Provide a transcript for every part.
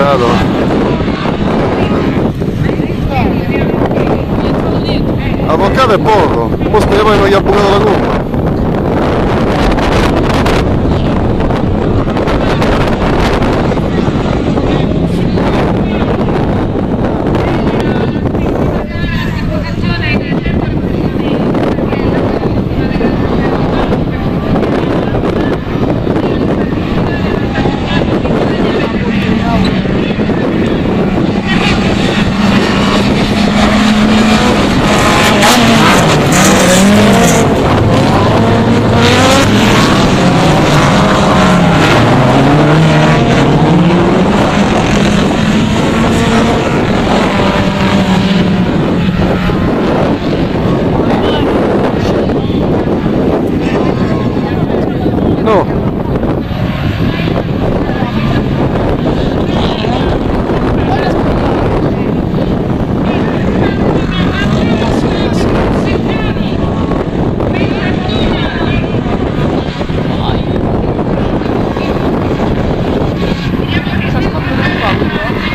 grado. Avvocato è poco, poi speriamo che non gli ha bucato la gomma.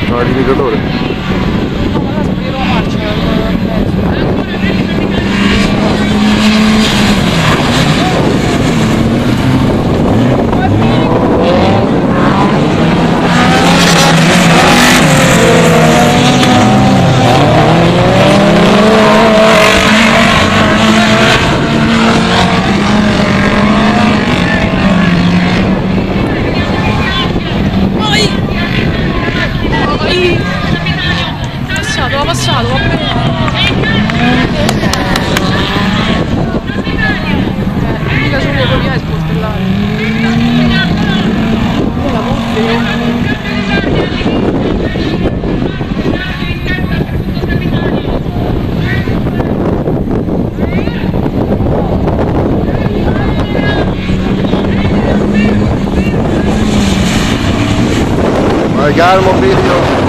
No, il limitatore. No, ma là spero la marcia. Passato, va bene. Mica solo con gli sportellari. La Vai calmo video.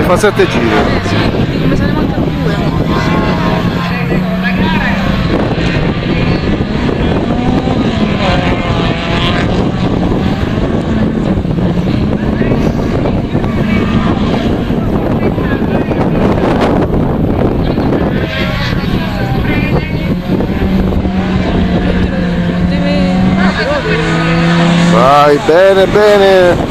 Fa 7 giri. Come se ne mancano 2. Vai, bene, bene.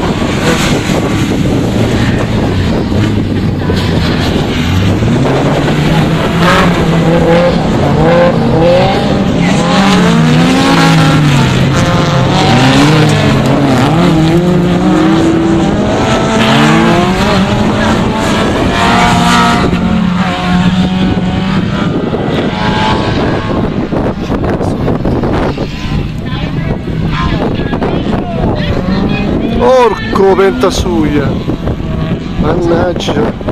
Porco pentasuia, mannaggia.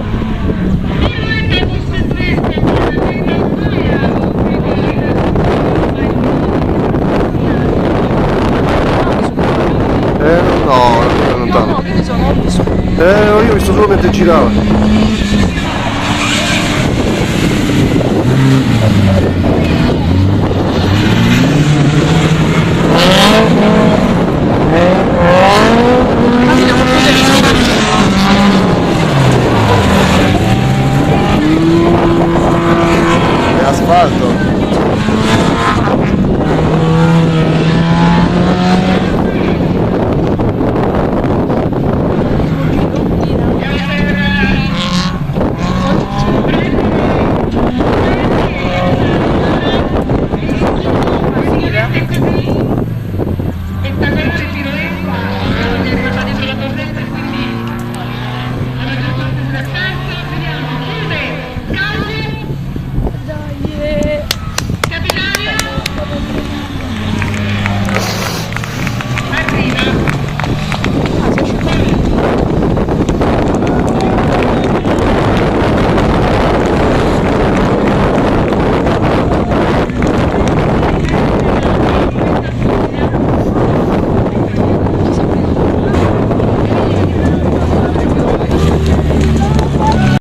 No, non tanto. No, che ne so, non ho visto. Io ho visto solo mentre girava. È asfalto.